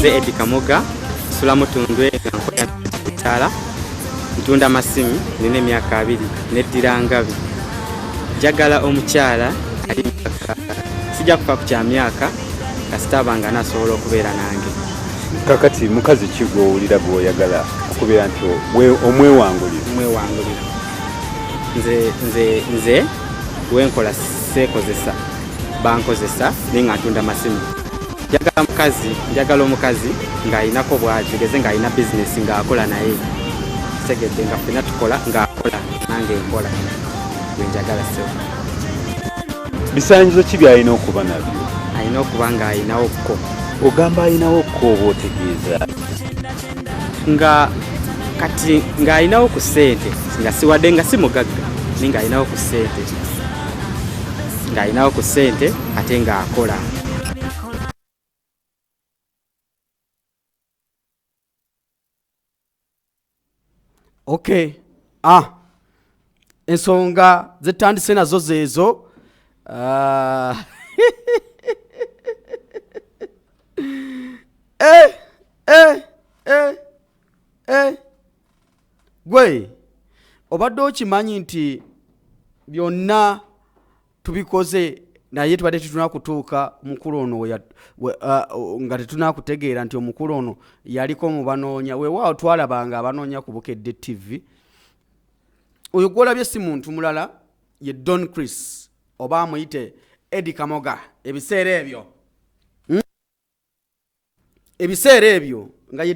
nze Eddie Kamoga nsula Mutundwe nga nkola bitaala ntunda masimu nina emyaka 2 neddira ngabi njagala omukyala sijja kufa ku kya myaka kasitaba nga nasobola okubeera nange. Kakati mukazi ki gw'owulira gw'oyagala okubeera nti omwewangulira? Nze wenkola seekozesa bankozesa naye nga ntunda masimu. Njagala omukazi ng'alinako bw'agigeze ng'alina bizinesi ng'akola naye segedde nga ffenna tukola ng'akola nange nkola gwe njagala sewo. Bisaanyizo ki by'alina okuba nabyo? Alina okuba ng'alinawo ko. Ogamba alinawo ko oba otegeeza? Kati ng'alinawo ku ssente nga siwadde nga si mugagga naye ng'alinawo ku ssente ate ng'akola. Okay. Ensonga zetandise nazo zeezo. Gwe obadde okimanyi nti byonna tubikoze naye tubadde tetuna kutuuka mukulu ono nga tetuna kutegeera nti omukulu ono yaliko mu banoonya weewaawo twalabanga abanoonya ku Bukedde TV. Oyo gwolabye si muntu mulala ye Don Chris oba amuyite Eddie Kamoga. Ebiseera ebyo nga ye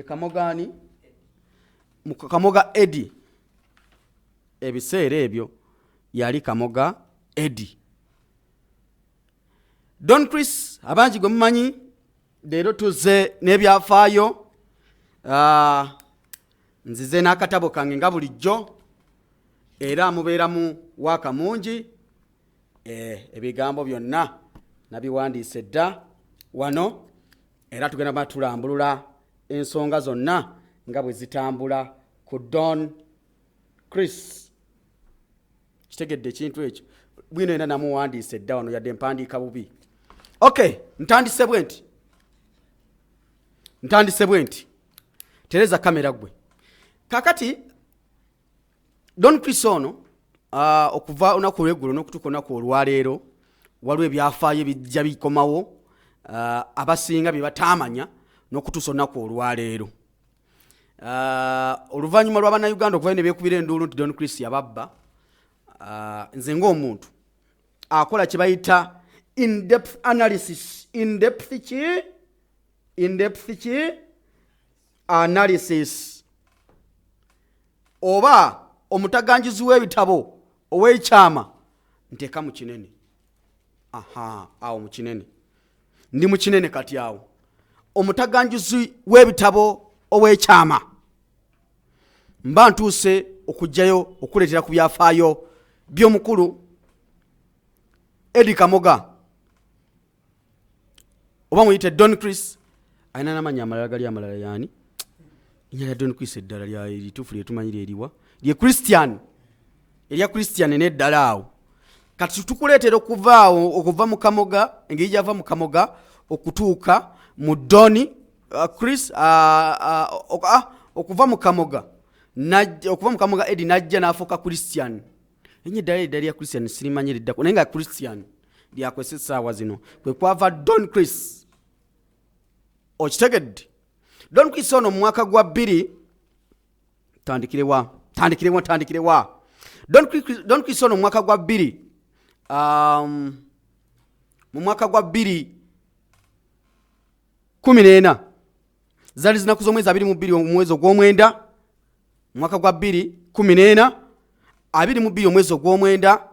Kamogani Kamoga Eddie. Ebiseera ebyo yali Kamoga Eddie. Don Chris abangi gwe mumanyi leero tuze n'ebyafaayo. Nzize n'akatabo kange nga bulijjo era mubeeramu waaka mungi. Ebigambo byonna nabiwandiise dda wano era tugenda batulambulula ensonga zonna nga bwe zitambula ku Don Chris. Kitegedde ekintu ekyo bwino era namuwandiise dda wano yadde mpandiika bubi. Okay, ntandise bwe nti tereza kamera gwe. Kakati Don Chris ono okuva olunaku lw'eggulo n'okutuuka olunaku olwaleero waliwo ebyafaayo ebijja bikomawo abasinga bye bataamanya n'okutuusa olunaku olwaleero. Oluvannyuma lw'Abannayuganda okuva ne beekubira enduulu nti Don Chris yababba, nze ng'omuntu akola kye bayita in-depth analysis. Analysis oba omutaganjizi w'ebitabo ow'ekyama nteeka mu kinene. Awo mu kinene ndi mu kinene kati awo omutaganjizi w'ebitabo ow'ekyama mba ntuuse okujjayo okuleetera ku byafaayo by'omukulu Eddie Kamoga oba muyite Don Chris. Alina n'amannya amalala gali amalala yaani innya lya Don Chris eddala lya lituufu lye tumanyira eriwa lye Christian erya Christian n'eddala awo. Kati tukuleetera okuva mu Kamoga engeri gy'ava mu Kamoga okutuuka mu Don Chris okuva mu Kamoga Eddie najja n'afuuka Christian. Ennyo eddala lya Christian sirimanyira eddako naye nga Christian lyakwesa essaawa zino kwe kwava Don Chris. Okitegedde? Don Chris ono mu mwaka gwa 2 tandikirewa Don Chris ono mu mwaka gwa 2 mu mwaka gwa 2014 zali zinaku z'omwezi 22 omwezi ogw'omwenda mu mwaka gwa 2014 22 omwezi ogw'omwenda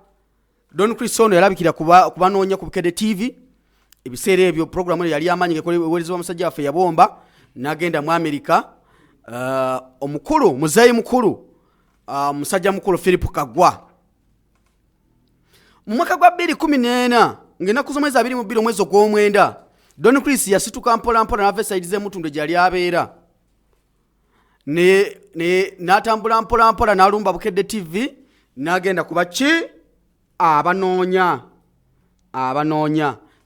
Don Chris ono yalabikira kubanoonya ku Bukedde TV. Ebiseera ebyo programu yali amanyi eweerezebwa musajja waffe yabomba n'agenda mu Amerika. Omukulu muzeeyi mukulu musajja mukulu Philip Kagwa mu mwaka gwa 2014 ng'ennaku z'omwezi 22 omwezi ogw'omwenda Don Chris yasituka mpola n'ava esayidi z'Emutundwe gy'ali abeera n'atambula mpola n'alumba Bukedde TV n'agenda kuba ki abanoonya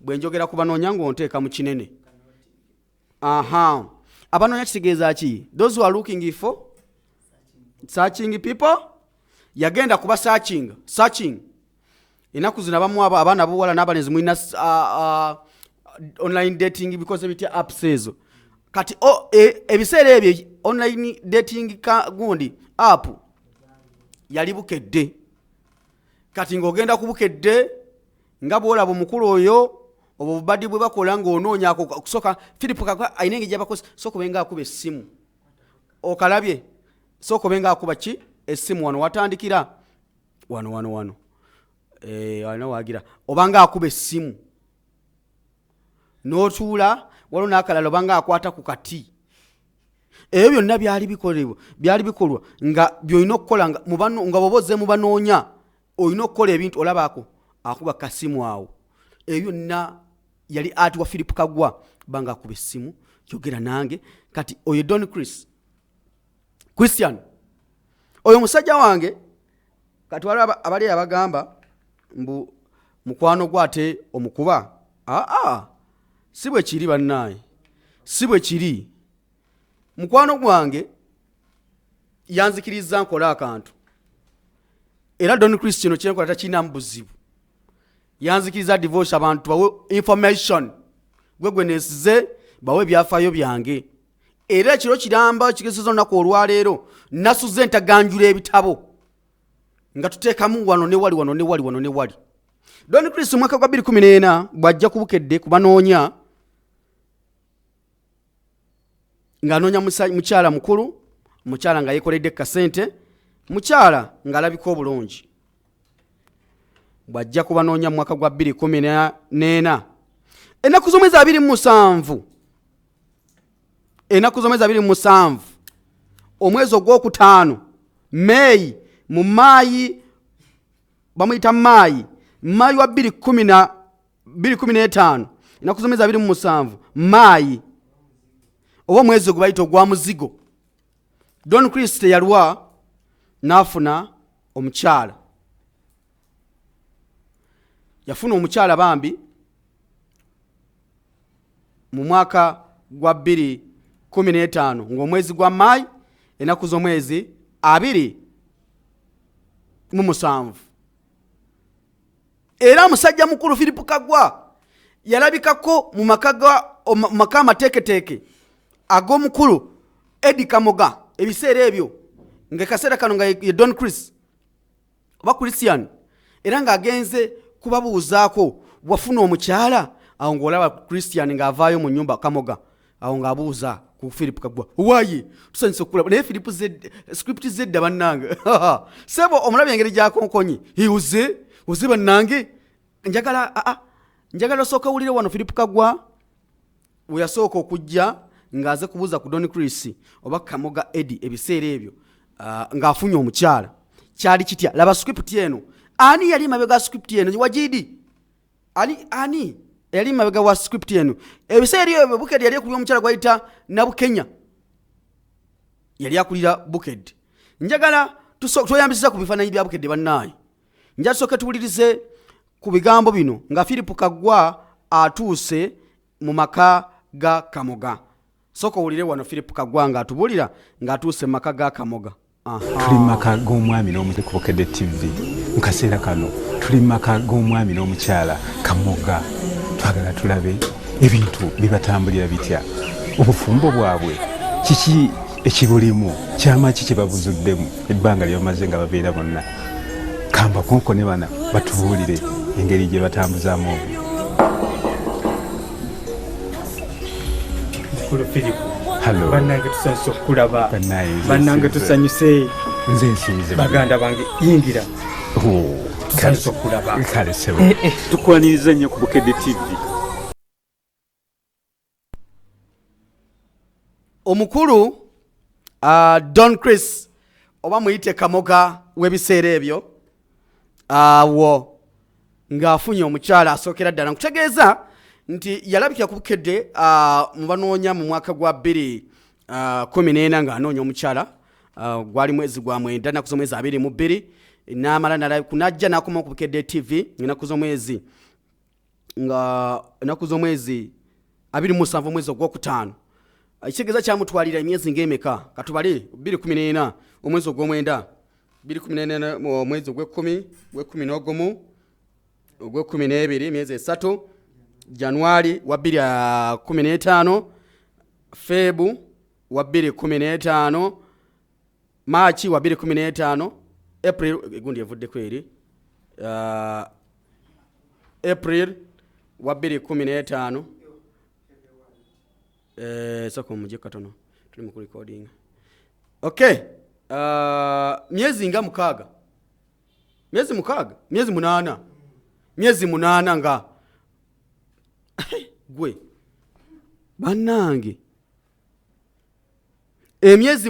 bwenjogera ku banoonya ng'onteeka mu kinene. Abanoonya kitegeeza ki? Those who are looking for searching people, yagenda kuba searching. Enaku zino abamu abaana b'obuwala n'abalenzi mulina online dating because ebitya apps ezo. Kati ebiseera ebyo online dating gundi app yali bukedde. Kati ng'ogenda ku bukedde nga bw'olaba omukulu oyo obwo bubadde bwe bakola ng'onoonya okusoka Philip Kagwa ayina engeri gy'abakozi sooka obenga akuba essimu. Okalabye sooka obenga akuba ki essimu wano watandikira wano. Alina waagira obanga akuba essimu n'otuula waliwo n'akalala obanga akwata ku kati. Ebyo byonna byali bikolwa nga by'olina okukola nga bw'oba ozze mu banoonya olina okukola ebintu olabaako akuba kasimu awo. Ebyo byonna yali ati wa Philip Kagwa banga akuba essimu yogera nange. Kati oyo Don Christian oyo musajja wange kati waliwo abali abagamba mbu mukwano gwate omukuba. Si bwe kiri bannaye, si bwe kiri. Mukwano gwange yanzikiriza nkola akantu era Don Christian kyenkola takinamu buzibu. Yanzikiriza divorce abantu bawe information gwe nesize bawe byafaayo byange. Era ekiro kiramba kigezeza olunaku olwaleero nasuze ntaganjula ebitabo nga tuteekamu wano ne wali. Don Christian mwaka gwa 2014 bw'ajja ku bukedde ku banoonya ng'anoonya mukyala mukulu, mukyala nga yeekoledde kasente, mukyala ng'alabika obulungi. Bw'ajja ku banoonya mu mwaka gwa 2014 ennaku z'omwezi 27 omwezi ogwokutaano May mu Maayi bamuyita Maayi wa 2015 ennaku z'omwezi 27 Maayi oba omwezi gwe bayita ogwa muzigo Don Christian yalwa n'afuna omukyala. Yafuna omukyala bambi mu mwaka gwa 2015 ng'omwezi gwa Maayi ennaku z'omwezi 27. Era musajja mukulu Philip Kagwa yalabikako mu maka amateeketeeke ag'omukulu Eddie Kamoga ebiseera ebyo ng'ekaseera kano nga ye Don oba Christian era ng'agenze kubabuuzaako wafuna omukyala awo ng'olaba Christian ng'avaayo mu nnyumba Kamoga awo ng'abuuza ku Philip Kagwa waaye tusanyusa okulaba naye Philip script zedda bannange sebo omulabye engeri gyakonkonyi uze bannange njagala osooka wulire wano Philip Kagwa we yasooka okujja ng'aze kubuuza ku Don oba Kamoga Eddie ebiseera ebyo ng'afunye omukyala kyali kitya. Laba script eno ani yali mabega script eno wajidi ani yali mabega wa script eno ebiseera ebyo Bukedi yali akulira omukyala gwayita Nabukenya yali akulira Bukedi. Njagala tuyambisiza ku bifaananyi bya Bukedi bannaye njala tusooke tuwulirize ku bigambo bino nga Philip Kagwa atuuse mu maka ga Kamoga. Sooka owulire wano Philip Kagwa ng'atubuulira ng'atuuse mu maka ga Kamoga. Tuli maka g'omwami n'omukyala ku Bukedde TV mu kaseera kano tuli maka g'omwami n'omukyala Kamoga. Twagala tulabe ebintu bibatambulira bitya, obufumbo bwabwe kiki ekibulimu, kyama ki kye babuzuddemu ebbanga lye bamaze nga babeera bonna. Kamba konko ne bana batubuulire engeri gye batambuzaamu obwo. Philip Hello. Bannange tusanyuse okulaba. Bannange tusanyuse. Nze nsinze. Baganda bange yingira. Tusanyuse okulaba. Kale sebo. Tukwaniriza nnyo ku Bukedde TV. Omukulu Don oba muyite Kamoga w'ebiseera ebyo awo ng'afunye omukyala asookera ddala. Nkutegeeza nti yalabikira ku Bukedde mu banoonya mu mwaka gwa 2014 ng'anoonya omukyala gwali mwezi gwa 9 ennaku z'omwezi 22 n'amala n'ajja n'akoma ku Bukedde TV ennaku z'omwezi nga enaku z'omwezi 27 omwezi ogwokutaano ekitegeeza kyamutwalira emyezi ng'emeka katubale 2014 omwezi ogw'omwenda 2014 omwezi ogw'ekkumi ogw'ekkumi ogw'ekkumi emyezi 3 Januari wa 2015 Febu wa 2015 Machi wa 2015 April gundi evudde kweri April wa 2015 sako muje katono tuli mu recording. Okay, myezi nga mukaga, myezi munana nga gwe bannange emyezi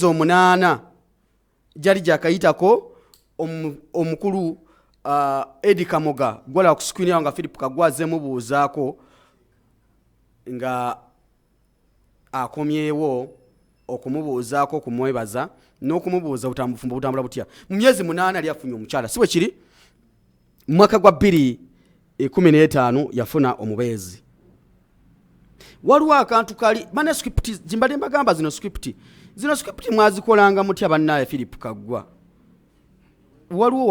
omunana jali jakayitako omukulu Eddie Kamoga gwala ku screen yawo nga Philip Kagwaze mubuuzaako nga akomyewo okumubuuzaako okumwebaza n'okumubuuza butambufumba butambula butya mu myezi 8 ali afunye omukyala siwe kiri mu mwaka gwa 2015 yafuna omubeezi. Waliwo akantu kali manuscript jimbadde mbagamba zino script mwazikolanga mutya bannaye Philip Kagwa waliwo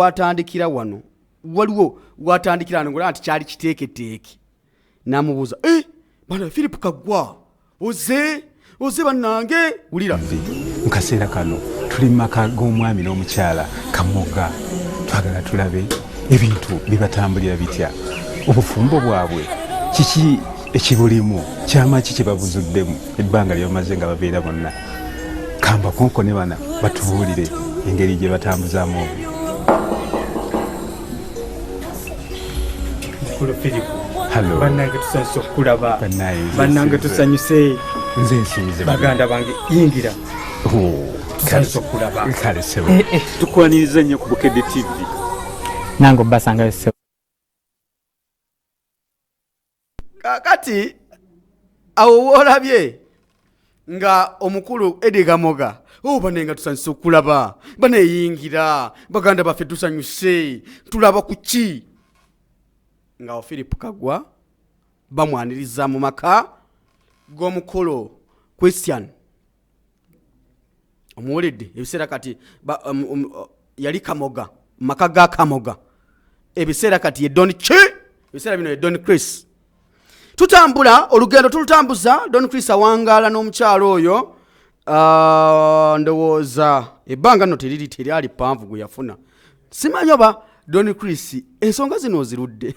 watandikira ngola nti kyali kiteeketeeke namubuuza bana Philip Kagwa oze bannange wulira mu kaseera kano tuli mu maka g'omwami n'omukyala Kamoga twagala tulabe ebintu bibatambulira bitya obufumbo bwabwe kiki ekibulimu kyamaki kye babuzuddemu ebbanga ly'omaze nga babeera bonna kamba konko ne bana batubuulire engeri gye batambuzaamu obwo. Hello. Bannange tusanyuse okulaba. Bannange tusanyuse. Nze nsinze. Baganda bange yingira. Tusanyuse okulaba. Kale sebo. Tukwaniriza nnyo ku Bukedde TV. Nango basanga sebo. Kakati awo wolabye nga omukulu Eddie Kamoga banenga tusanyuse okulaba baneyingira baganda baffe tusanyuse tulaba kuki nga Philip Kagwa bamwaniriza mu maka g'omukulu Christian omuwulidde ebiseera kati yali Kamoga maka ga Kamoga ebiseera kati ye Don ebiseera bino ye Don Chris. Tutambula olugendo tulutambuza Don Chris awangala n'omukyalo oyo ndowooza ebbanga no terali panvu gwe yafuna simanyi oba Don Chris ensonga zino ozirudde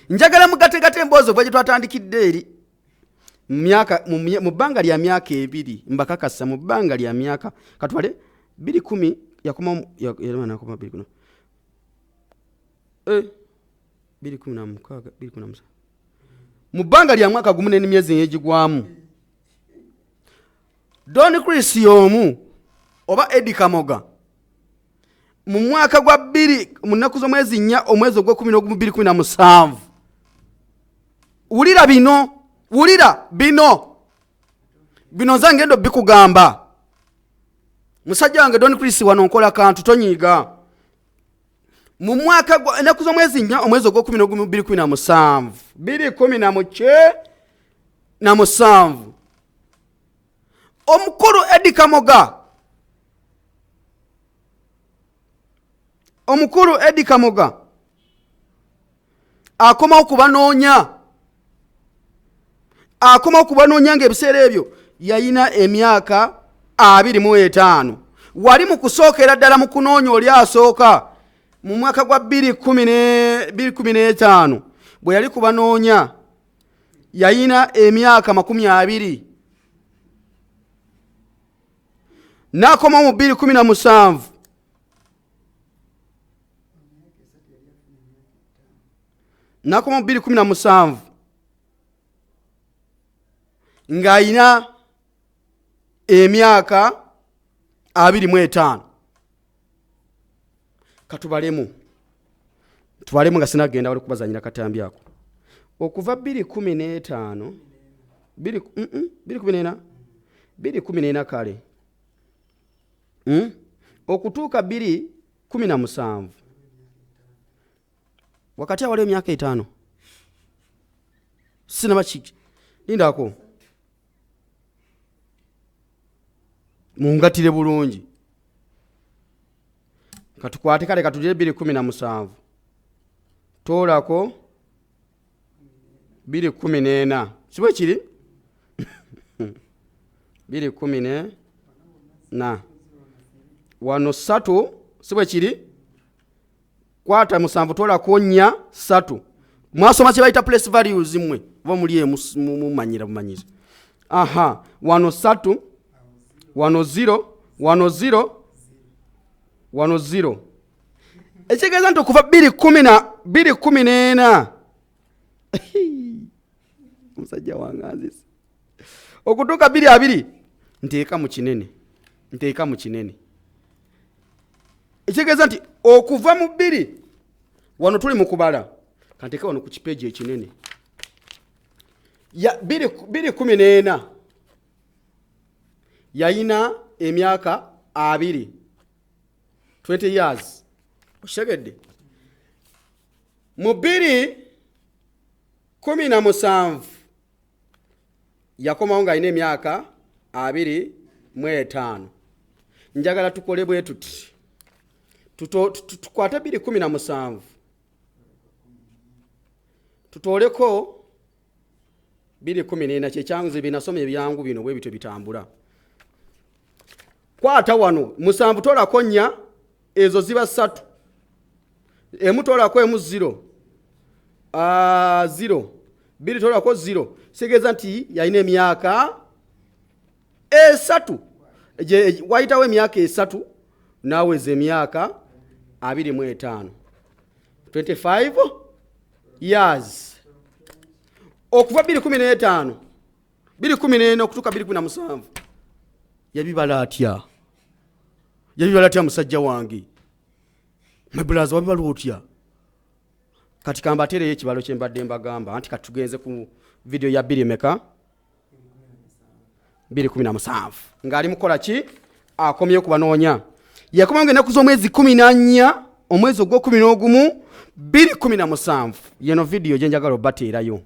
njagala mugategate emboozi oba gye twatandikidde eri mu bbanga lya myaka 2 mbakakasa mu bbanga lya myaka katwale 2010 yakoma 2016 2016 mu bbanga lya mwaka gumu n'emyezi egigwamu Don Chris y'omu oba Eddie Kamoga mu mwaka gwa 2 mu nnaku z'omwezi 4 omwezi ogw'11 wulira bino zange ndo bikugamba musajja wange Don Chris wano nkola kantu tonyiga mu mwaka gwa ennaku z'omwezi 4 omwezi ogw'11 2017 omukulu Eddie Kamoga akomawo kubanoonya ng'ebiseera ebyo yayina emyaka 25 wali mu kusookera ddala mu kunoonya oli asooka mu mwaka gwa 2015 bwe yali kubanoonya yayina emyaka 20 n'akoma mu 2017 ng'ayina emyaka 25 katubalemu nga sinagenda wali kubazanyira katambi ako okuva 2015 2014 kale okutuuka 2017 wakati awali emyaka 5 sinaba kiki lindako mungatire bulungi katukwate kale katujire 2017 tolako 2014 sibwe kiri 2014 wano 3 sibwe kiri kwata 7 tolako 4 3 mwasoma kye bayita place values mwe bo muliye mumanyira bumanyiza aha wano 3 wano 0 wano 0 wano 0 ekigeza nti okuva 2014 musajja wanganzisa okutuuka 2020 nteeka mu kinene ekigeza nti okuva mu 2 wano tuli mu kubala kanteeka wano ku kipeegi ekinene ya 2014 yayina emyaka 20 years oshegedde mu 2017 yakomawo nga alina emyaka 25 njagala tukole bwe tuti tukwate 2017 tutoleko 2014 kyekyanguze binasoma ebyangu bino bwe bityo bitambula kwata wano 7 tolako 4 ezo ziba 3 emu tolako emu 0 0 2 tolako 0 sigeza nti yalina emyaka 3 wayitawo emyaka 3 naweza emyaka 25 25 years okuva 2015 2014 okutuuka 2017 yabibala atya musajja wange mebulaza wabibala otya kati kambatereyo ekibalo kyembadde mbagamba anti kati tugenze ku video ya 2017 ng'ali mukola ki akomyeyo kubanoonya yakomawo ng'ennaku z'omwezi 14 omwezi ogw'okuminaogumu 2017 yeno video gye njagala obateerayo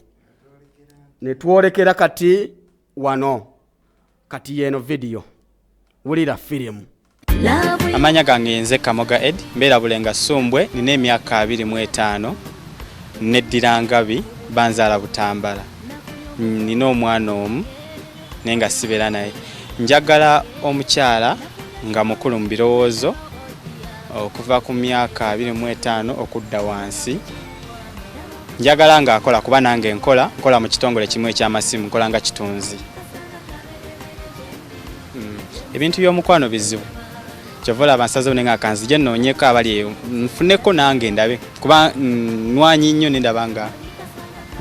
netwolekera kati wano kati yeno video wulira firimu. Amanya gange nze Kamoga Ed mbeera Bulenga Sumbwe nina emyaka 25 neddira Ngabi banzaala Butambala nina omwana omu nenga sibeera naye njagala omukyala nga mukulu mu birowoozo okuva ku myaka 25 okudda wansi njagala nga akola kuba nange nkola mu kitongole kimu eky'amasimu nkola nga kitunzi ebintu by'omukwano bizibu kyovola abansazo nenga kanzije nonyeka abali nfuneko nange ndabe kuba nwanyi nnyo ndaba nga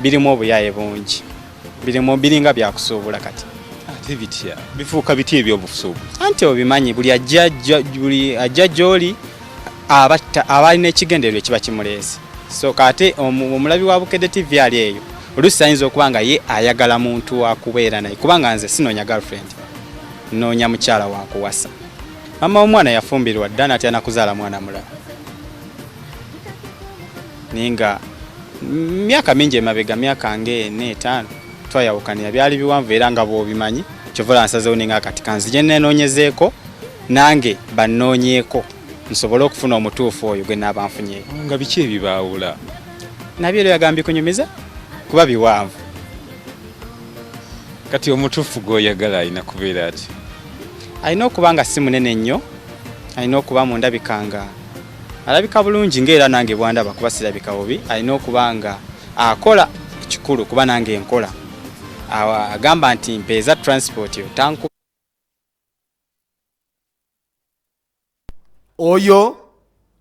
birimo obuyaye bungi birimo biringa byakusuubula kati ate bitya bifuuka biti ebyobusuubu anti obimanyi buli ajja gy'oli abalina ekigendererwa ekiba kimuleese so kate omulabi wa Bukedde TV ali eyo oluusi ayinza okuba nga ye ayagala muntu wakubeera naye kubanga nze sinoonya girlfriend noonya mukyala wakuwasa mama omwana yafumbirwa dda nati anakuzaala mwana mulala ninga myaka mingi emabega myaka nge 4-5 twayawukanira byali biwanvu era nga bw'obimanyi kyovola nsazeewo ninga kati kanzije nenoonyezeeko nange bannoonyeeko nsobole okufuna omutuufu oyo gwe naaba nfunyeeko nga biki ebibaawula nabyo era yagambye kunyumiza kuba biwanvu kati omutuufu gw'oyagala alina kubeera ati alina okuba nga si munene nnyo alina okuba mu ndabikanga alabika bulungi ng'era nange bwandaba kuba sirabika bubi alina okuba nga akola ekikulu kuba nange nkola agamba nti mpeeza transport yo tanku oyo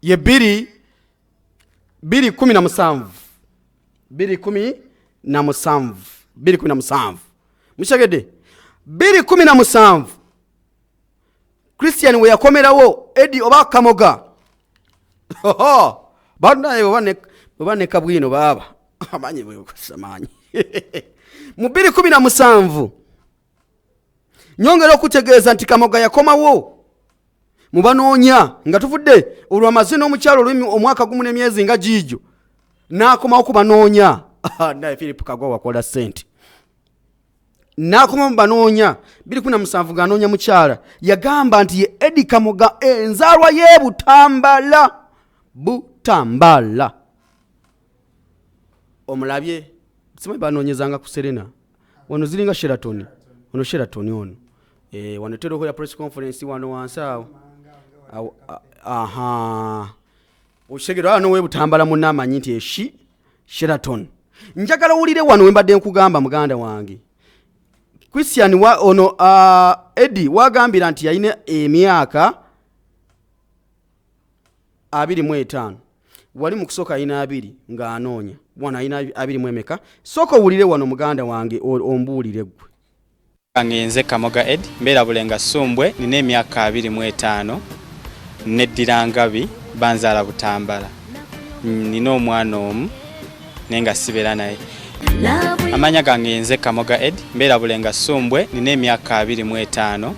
ye 2017 mushagede 2017 Christian we yakomerawo Edi oba Kamoga banaye bane kabwino baba amanyi bwe kusamanyi mu 2017 nyongera okutegeeza nti Kamoga yakomawo mubanoonya nga tuvudde olw'amazina omukyalo olw'omwaka gumu n'emyezi nga gijo n'akomawo kubanoonya naye Philip Kagwa wakola ssente n'akomawo mubanoonya 2017 ng'anoonya mukyala yagamba nti ye Eddie Kamoga enzaalwa ye Butambala omulabye simanyi banoonyezanga ku Serena wano ziringa Sheraton ono wano tero okola press conference wano wansi awo okitegeera wano we Butambala munna amanyi nti Sheraton njagala owulire wano wembadde nkugamba muganda wange Christian Eddie wagambira nti yalina emyaka 25 wali mu kusooka alina 2 ng'anoonya wano alina 2 emeka sooka owulire wano muganda wange ombuulire gwe ngenze Kamoga Eddie mbeera Bulenga Sumbwe nina emyaka 25 neddira Ngabi banzaala Butambala nina omwana omu naye nga sibeera naye amanya gange nze Kamoga Eddie mbeera Bulenga Sumbwe nina emyaka 25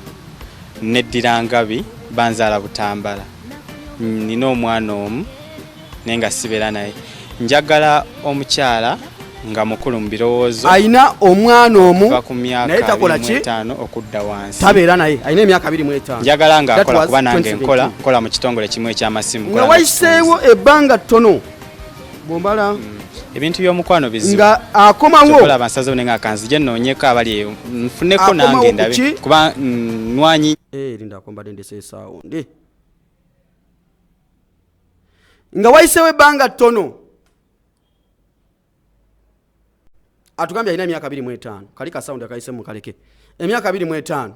neddira Ngabi banzaala Butambala nina omwana omu naye nga sibeera naye njagala omukyala nga mukulu mu birowoozo ayina omwana omu naye takola ki okudda wansi tabeera naye ayina emyaka 25 njagala nga akola kuba nange nkola mu kitongole kimu eky'amasimu nga wayiseewo ebbanga ttono bombala ebintu by'omukwano bizibu nga akomawo olaba nsazewo nenga kanzije nnoonyeko abali eyo nfuneko nange ndabe kuba nwanyi linda akombadde ndeseesaawo ndi nga wayiseewo ebbanga ttono atugambye alina emyaka 25 kali ka sound akayise mu kaleke emyaka 25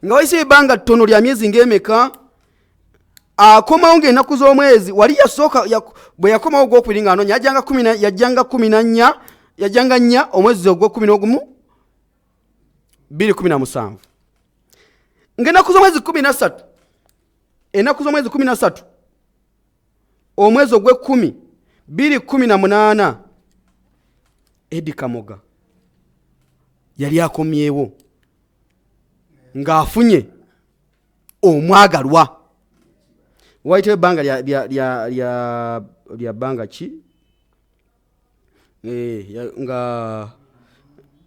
nga wayiseewo ebbanga ttono lya myezi ng'emeka akomawo ng'ennaku z'omwezi wali yasooka bwe yakomawo ogwokubiri ng'anoonya yajjanga 4 omwezi ogw'okuminagumu 2017 ng'ennaku z'omwezi 13 ennaku z'omwezi 13 omwezi ogw'ekumi 2018 Eddie Kamoga yali akomyewo ng'afunye omwagalwa waitewo ebbanga lya bbanga ki nga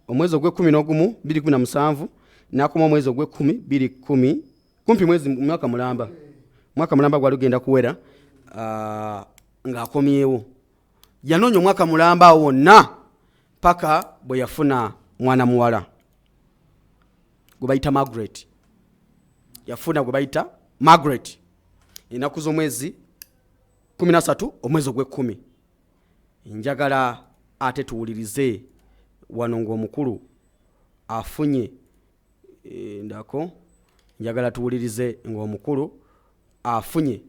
omwezi ogw'ekumi 2017 n'akoma omwezi ogw'ekumi 2010 kumpi mwezi mwaka mulamba gwali genda kuwera ng'akomyewo yanoonya omwaka mulamba wonna paka bwe yafuna mwana muwala gwe bayita Margaret yafuna gwe bayita Margaret ennaku z'omwezi 13 omwezi ogw'ekumi njagala ate tuwulirize wano ng'omukulu afunye ndako njagala tuwulirize ng'omukulu afunye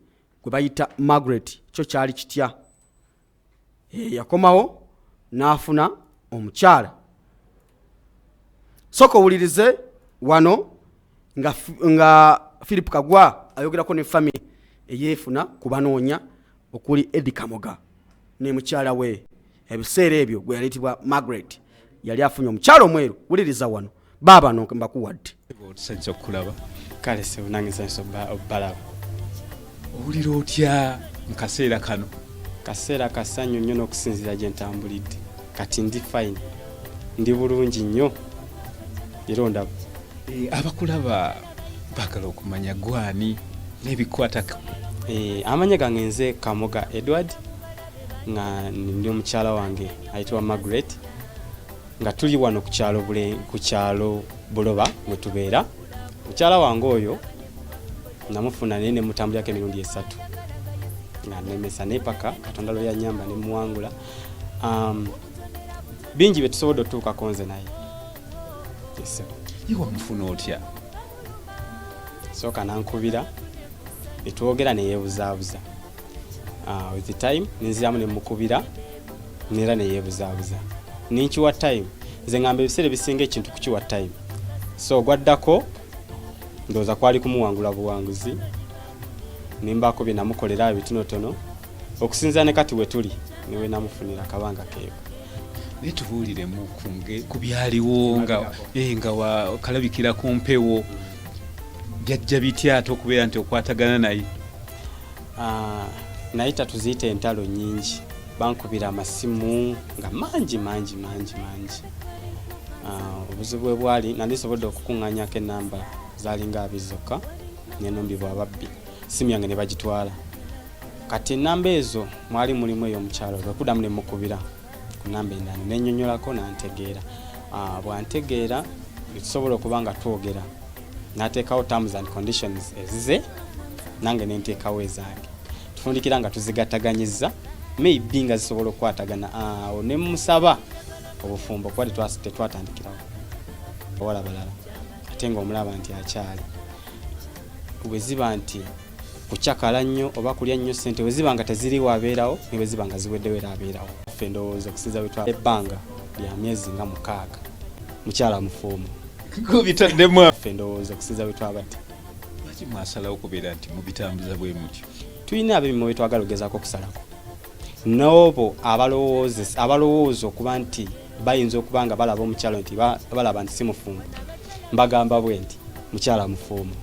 gwe bayita Margaret kyo kyali kitya yakomawo n'afuna omukyala soko owulirize wano nga Philip Kagwa ayogerako ne family eyeefuna kubanoonya okuli Eddie Kamoga ne mukyala we ebiseera ebyo gwe yaleetibwa Margaret yali afunye omukyala omweru wuliriza wano baaba no mbakuwadde otusanyusa okukulaba kale se nange nsanyusa obbalaba owulira otya mu kaseera kano kaseera kasanyu nnyo n'okusinziira gye ntambulidde kati ndi fine ndi bulungi nnyo era ondaba abakulaba baagala okumanya gwani n'ebikwatako amanya gange nze Kamoga Edward nga ndi omukyala wange ayitibwa Margaret nga tuli wano ku kyalo Buloba mwe tubeera mukyala wange oyo namufuna naye ne mutambulirako emirundi 3 nga nemesa nepaka Katonda lwe yanyamba ne muwangula bingi bye tusobodde otuukako nze naye iwe mufuna otya sooka nankubira netwogera neyeebuzaabuza with the time nenziramu nemukubira neera neyeebuzaabuza ninkiwa time nze ngamba ebiseera ebisinga ekintu kukiwa time so gwaddako ndowooza kwali kumuwangula buwanguzi nimbaako bye namukolera ebitonotono okusinziira ne kati we tuli niwe namufunira akabanga keeko naye tubuuliremu ku byaliwo nga wakalabikira ku mpewo byajja bitya ate okubeera nti okwatagana naye nayita tuziyita entalo nyingi bankubira amasimu nga mangi obuzibu bwali nandisobodde okukuŋŋaanyako enamba zaalinga abiri zokka nenumbibwa ababbi simu yange ne bagitwala kati enamba ezo mwali mulimu ey'omukyalo olwekuddamu ne mukubira ku namba endala nennyonnyolako nantegeera bwantegeera tusobola okuba nga twogera n'ateekawo terms and conditions ezize nange nenteekawo ezange tufundikira nga tuzigataganyizza maybe nga zisobola okukwatagana awo ne musaba obufumbo kuba tetwatandikirawo bawala balala ate ng'omulaba nti akyali bwe ziba nti kucakala nnyo oba kulya nnyo ssente bwe ziba nga teziriwo abeerawo ne bwe ziba nga ziweddewo era abeerawo ffe ndowooza okusinza bwe ebbanga lya myezi nga 6 mukyala mufuumu kubitaddemu ffe ndowooza okusinza bwe twabadde lwaki mwasalawo okubeera nti mubitambuza bwe mutyo tulina ab'emirimu bye twagala okugezaako okusalako n'obo abalowooza okuba nti bayinza okuba nga balaba omukyalo nti balaba nti si mufumbo mbagamba bwe nti mukyala mufuumu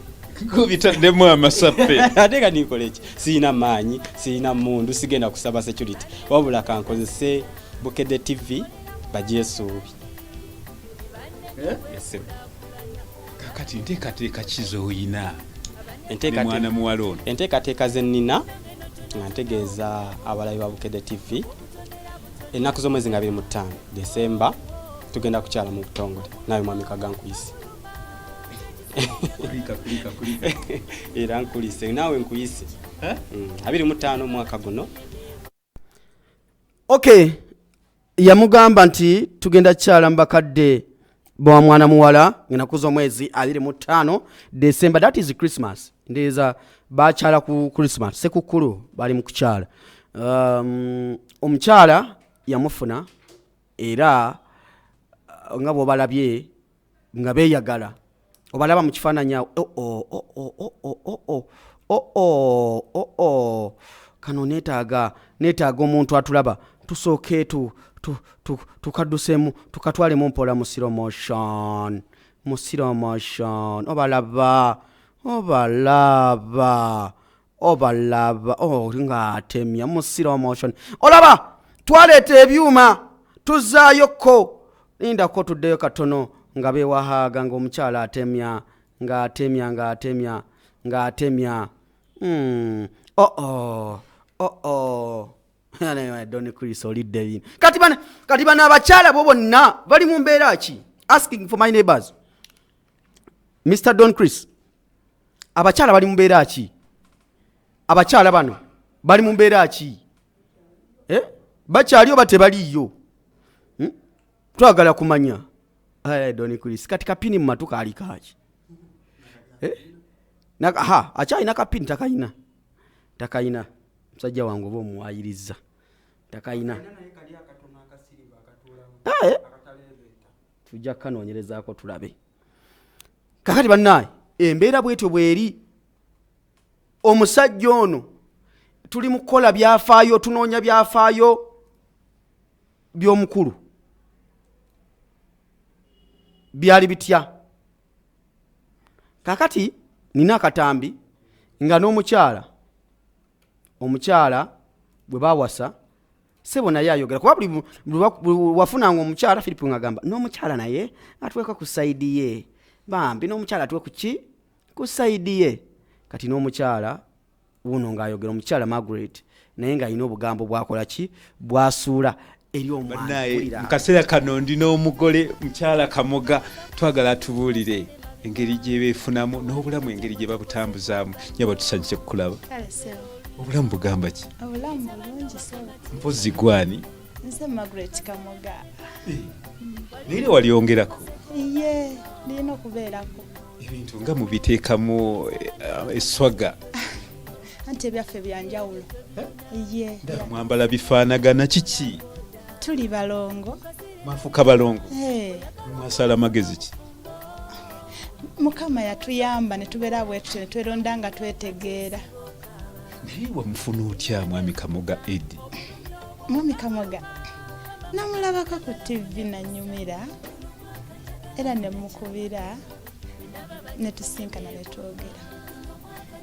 kubitaddemu amasappe ate nga nikole eki sirina maanyi sirina mundu sigenda kusaba security wabula kankozese Bukedde TV bagyesuubi kakati nteekateeka kizoyina mwana muwala ono enteekateeka ze nnina nga ntegeeza abalabi ba Bukedde TV ennaku z'omwezi nga 25 Desemba tugenda kukyala mu butongole nawe mwami Kagankuyise kulika era nkulise nawe nkuyise 25 mwaka guno. Okay, yamugamba nti tugenda kyala mbakadde bwa mwana muwala ennaku z'omwezi 25 Desemba, that is Christmas. Ndeza bakyala ku Christmas sekukulu bali mu kukyala. Omukyala yamufuna era nga bw'obalabye nga beeyagala obalaba mu kifaananyi kano neetaaga omuntu atulaba tusooke tukaddusemu tukatwalemu mpola mu slow motion obalaba nga atemya mu slow motion olaba twaleeta ebyuma tuzaayoko lindako tuddeyo katono nga beewahaaga ng'omukyala atemya Don Chris olidde bino kati bano abakyala bo bonna bali mu mbeera ki? Asking for my neighbors, Mr. Don Chris, abakyala bali mu mbeera ki? Abakyala bano bali mu mbeera ki? Bakyali oba tebaliyo? Twagala kumanya. Don Chris, kati kapini mmatu kaali kaaki? Akyalina kapini takayina. Musajja wange oba omuwaayiriza takayina. Tujja kanoonyerezaako tulabe. Kakati bannaaye embeera bwetyo bweri. Omusajja ono tuli mu kukola byafaayo, tunoonya byafaayo by'omukulu. Byali bitya? Kakati nina akatambi nga n'omukyala bwe bawasa sebo naye ayogera kuba buli wafunanga omukyala Philip ngagamba n'omukyala naye atweka ku saidi ye bambi n'omukyala atwe ku saidi ye. Kati n'omukyala wuno ng'ayogera omukyala Margaret naye ng'alina obugambo bwakola ki bwasuula eri omwana. Mu kaseera kano ndina omugole mukyala Kamoga twagala tubuulire engeri gye beefunamu n'obulamu engeri gye babutambuzaamu. Nyaba tusanyuse kukulaba. Obulamu bugamba ki? Obulamu bulungi so. Mpozi gwani? Nze Margaret Kamoga. Naye walyongerako? Iye, nina okubeerako. Ebintu nga mubiteekamu eswaga. Anti ebyaffe byanjawulo. Iye. Mwambala bifaanagana kiki? Tuli balongo. Mwafuuka balongo? Mwasala magezi ki? Mukama yatuyamba ne tubeera bwetutyo ne tweronda nga twetegeera. Naye wamufuna otya mwami Kamoga Eddi? Mwami Kamoga namulabako ku TV nanyumira era ne mukubira ne tusinkana ne twogera.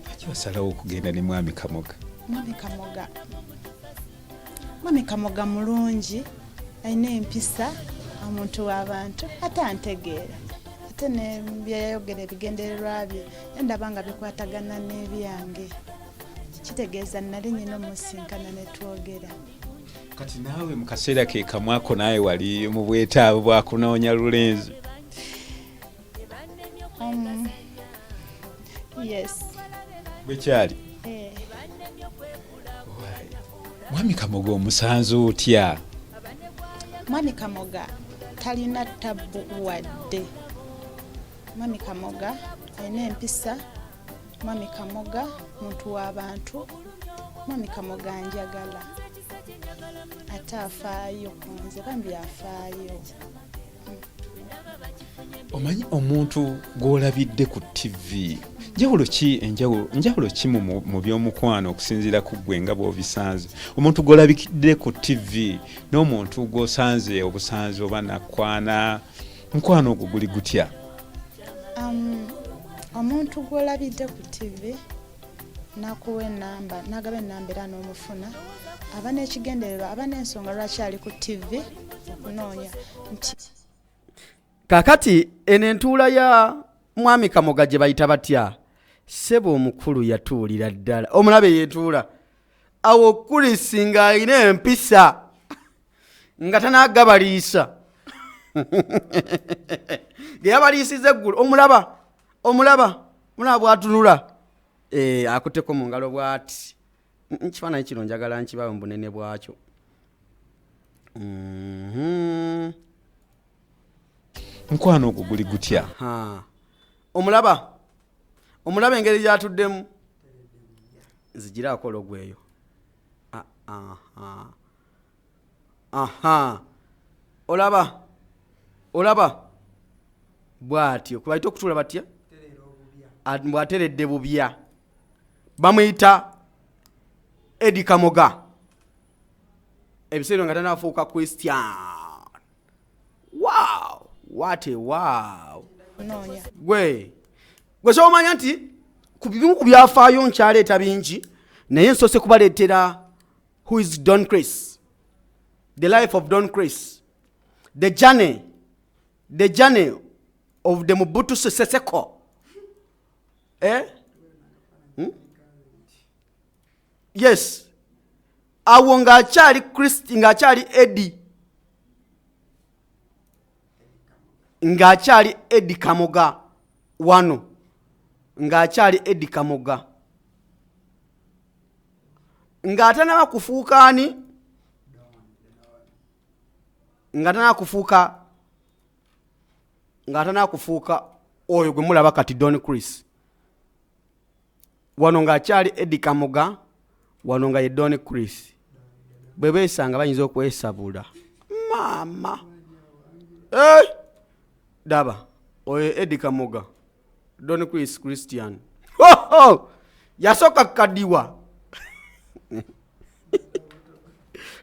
Lwaki wasalawo okugenda ne mwami Kamoga? Mwami Kamoga Mwami Kamoga mulungi alina empisa omuntu w'abantu ate antegeera ate ne byayogera ebigendererwa bye endaba nga bikwatagana n'ebyange kitegeeza nali nyina omusinkana ne twogera. Kati naawe mu kaseera ke kamwako naawe wali mu bwetaavu bwa kunoonya lulenzi? Yes. Bwekyali? Mwami Kamoga omusanze otya? Mwami Kamoga talina tabu wadde. Mwami Kamoga alina empisa. Mwami Kamoga muntu w'abantu. Mwami Kamoga njagala. Ate afaayo kunze bambi afaayo. Omanyi omuntu gw'olabidde ku TV enjawulo ki mu by'omukwano okusinziira ku ggwe nga bw'obisanze? Omuntu gw'olabidde ku TV n'omuntu gw'osanze obusanze oba nakwana, mukwano ogwo guli gutya? Omuntu gw'olabidde ku TV nakuwa enamba nagaba enamba era n'omufuna aba n'ekigendererwa aba n'ensonga lwaki ali ku TV okunoonya nti kakati eno entuula ya Mwami Kamoga gye bayita batya sebo omukulu yatuulira ddala omulabe yetuula awo kulisi ng'alina empisa nga tanaagabaliisa geyabaliisiza eggulu omulaba bw'atunula akuteko mu ngalo bw'ati kifaananyi kino njagala nkibawe mu bunene bwakyo. Mukwano ogwo guli gutya? Omulaba engeri gyatuddemu nzigira akola ogweyo. Olaba bw'atyo kubayita okutuula batya bw'ateredde bubya bamuyita Eddie Kamoga ebiseera nga tanaafuuka Christian. Wow, what a wow. Gwe ky'omanya nti ku bimu ku byafaayo nkyaleeta bingi naye nsoose kubaleetera who is Don Chris, the life of Don Chris, the journey of the Mobutu Sese Seko. Yes, awo ng'akyali Kristi ng'akyali Eddie Kamoga wano ng'akyali Eddie Kamoga ng'atanaba kufuuka ani ng'atanaba kufuuka oyo gwe mulaba kati Don Chris wano ng'akyali Eddie Kamoga wano nga ye Don Chris bwe beesanga bayinza okwesabula maama daba oyo Eddie Kamoga Don Chris Christian yasooka kukaddiwa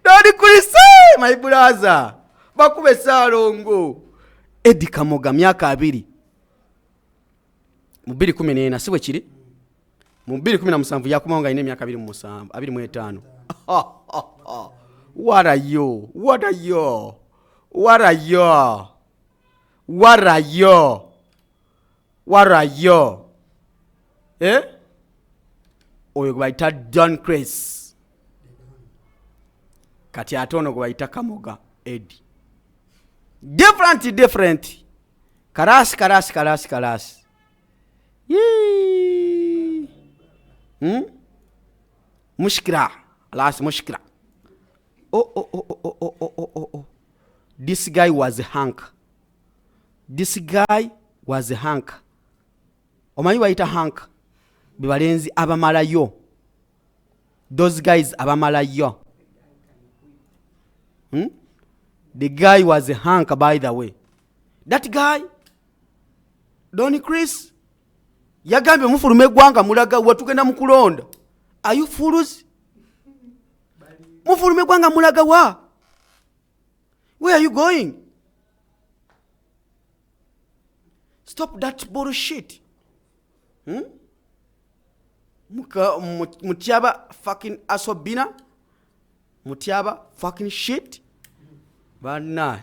Don Chris my brother bakube Saalongo Eddie Kamoga myaka 2 mu 2014 si bwe kiri mu 2017 yakomawo nga alina emyaka 25. What are you? Oyo gwe bayita Don Chris kati ate ono gwe bayita Kamoga Eddie. Different. Karasi. Mushkila. This guy was a hunk. Omanyi bayita hunk bebalenzi abamalayo. Those guys abamalayo. The guy was a hunk, by the way. That guy Don Chris yagambye mufulume gwanga mulaga watugenda mukulonda. Are you fools? Mufulume gwanga mulaga wa? Where are you going? Stop that bullshit. Mutyaba fucking asobina. mutyaba fucking shit bannaye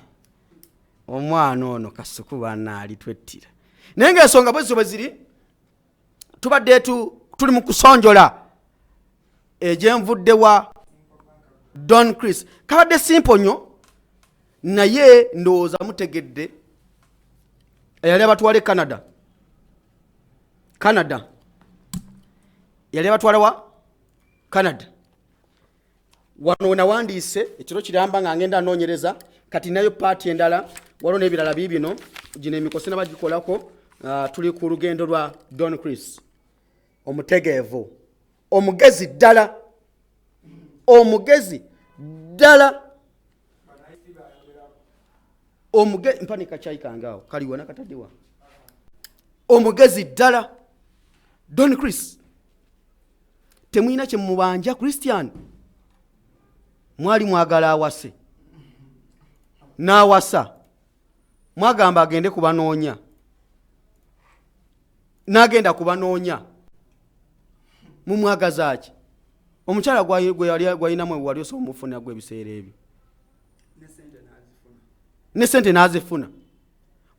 omwana ono kasuku banna alitwettira naye ng'ensonga bwe ziba ziri tubadde tuli mu kusonjola egyenvudde wa Don Chris kabadde simple nnyo naye ndowooza mutegedde eyali abatwala Canada yali abatwala wa Canada wano nawandiise ekiro kiramba nga ngenda anoonyereza kati nayo paati endala waliwo n'ebirala biibino gino emikosi nabagikolako tuli ku lugendo lwa Don Chris omutegeevu omugezi ddala mpanika kyayikangaawo kaliwa nakataddewa omugezi ddala Don Chris temuyina kye mubanja Christian mwali mwagala awase n'awasa mwagamba agende kubanoonya n'agenda kubanoonya mumwagaza ki omukyala gwayinamu wali osobola omufuna gwe ebiseera ebyo ne sente n'azifuna.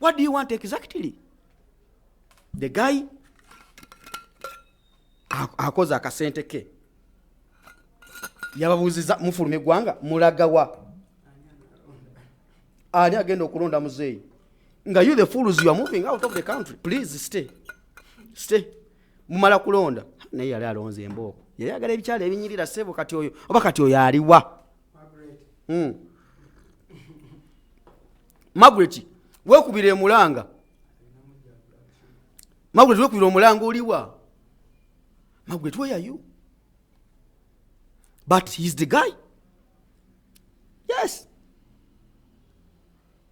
What do you want exactly? The guy akoze akasente ke yababuuziza mufulume eggwanga mulagawa ani agenda okulonda muzeeyi nga you the fools you are moving out of the country please stay mumala kulonda naye yali alonze embooko yali agala ebikyala ebinyirira sebo kati oyo oba kati oyo aliwa Margaret wekubira emulanga Margaret wekubira omulanga oliwa Margaret where are you but he's the guy yes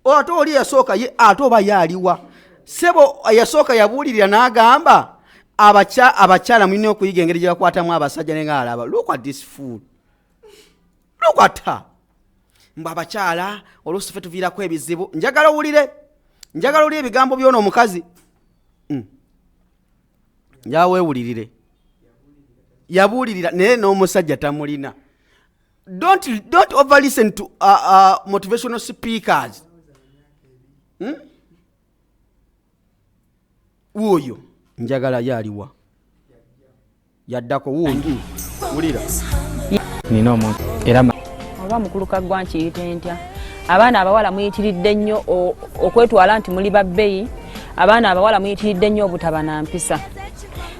ate oli yasooka ye ate oba yaliwa sebo yasooka yabuulirira n'agamba abakyala mulina okuyiga engeri gye bakwatamu abasajja ne nga alaba look at this fool look at her mba abakyala oluusi ffe tuviirako ebizibu njagala owulire ebigambo by'ono omukazi njaweewulirire yabuulirira naye n'omusajja tamulina don't over listen to motivational speakers wuoyo njagala yaliwa yaddako wuoyo wulira nina omuntu era oba mukulu kaggwa nkiyita ntya abaana abawala muyitiridde nnyo okwetwala nti muli babbeyi abaana abawala muyitiridde nnyo obutaba na mpisa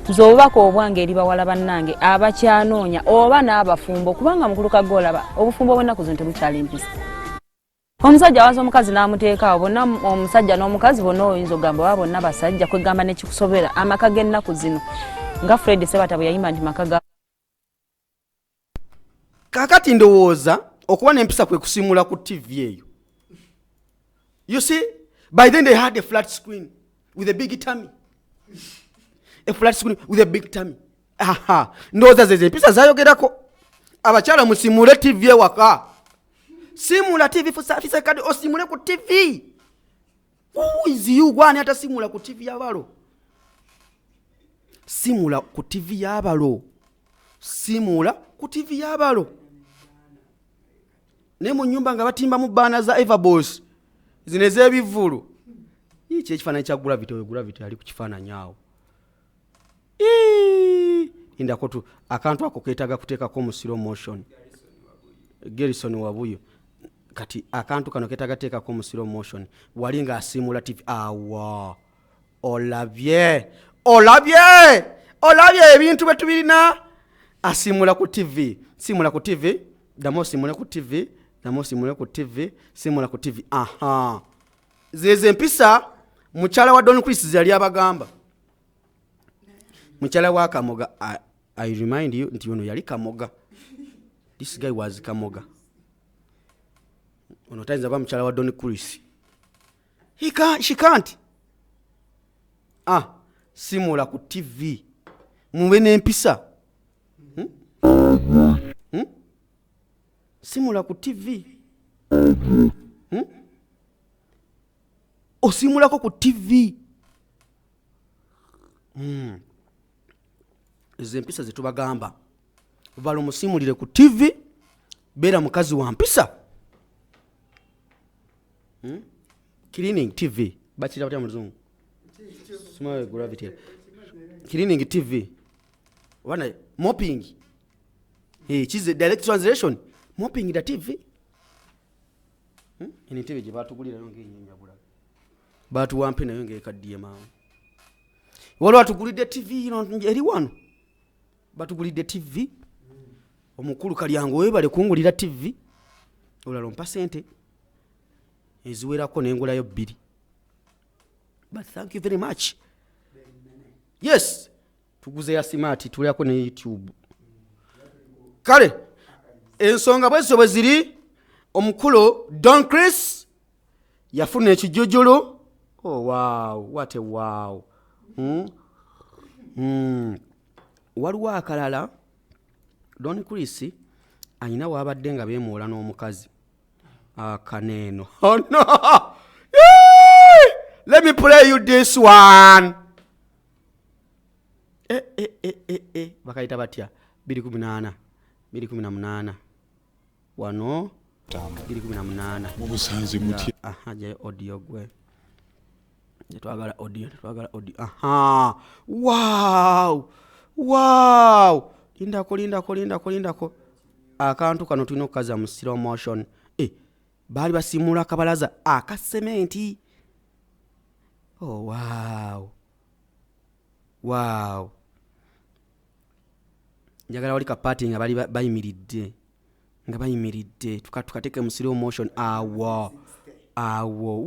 nze obubaka obwange eri bawala bannange abakyanoonya oba n'abafumbo kubanga mukulu kaggwa olaba obufumbo bw'ennaku zino tebukyali mpisa omusajja awaza omukazi n'amuteekaawo bonna omusajja n'omukazi bonna oyinza ogamba oba bonna basajja kwegamba nekikusobera amaka g'ennaku zino nga Fred Sebata bwe yayimba nti maka ga kakati ndowooza okuba n'empisa kwe kusimula ku TV eyo you see by then they had a flat screen with a big tummy ndowooza zezo empisa zayogerako abakyala musimule TV ewaka simula TV fisa kadi osimule ku TV who is you gwani ata simula ku TV yabalo simula ku TV yabalo ne mu nyumba nga batimba mu bana za Everboss zineze ebivulu iki ekifaananyi kya gravity ali ku kifaananyi awo indako tu akantu ako keetaga kuteekako mu slow motion Garrison Wabuyo kati akantu kano keetaga teekako mu slow motion wali nga asimula TV awa olabye ebintu bwe tubirina asimula ku TV damo simule ku TV aha zeze mpisa mukyala wa Don Chris yali abagamba mukyala wa Kamoga I remind you nti ono yali Kamoga this guy was Kamoga ono tayinza ba mukyala wa Don Chris she can't simula ku TV mube n'empisa simula ku TV osimulako ku TV ezo empisa zetubagamba vala omusimulire ku TV beera mukazi wa mpisa. Cleaning TV bakira batya muzungu small gravity cleaning TV wana mopping chize direct translation mopping da TV ini TV je batugulira yonge nyinya bula batu wampe na yonge kaddiye mawe wala batugulide TV eri wano batugulide TV omukulu kalyango webale kungulira TV olalo mpa sente eziwerako nengulayo 2. But thank you very much. Yes, tuguze ya smart tuliako ne YouTube. Kale ensonga bwe ziri omukulu Don Chris yafuna ekijojolo. Oh wow, what a wow. Waliwo akalala Don Chris ayina wabadde nga beemoola n'omukazi akaneeno. Oh no! Let me play you this one. Bakaita batya 218 wano 218 mubusanze mutya. Je audio gwe twagala audio. Aha, wow lindako akantu kano tulina okukaza mu slow motion. Baali basimula akabalaza akasementi. Oh wow njagala wali kapati nga bali bayimiridde tukateke mu slow motion. Awo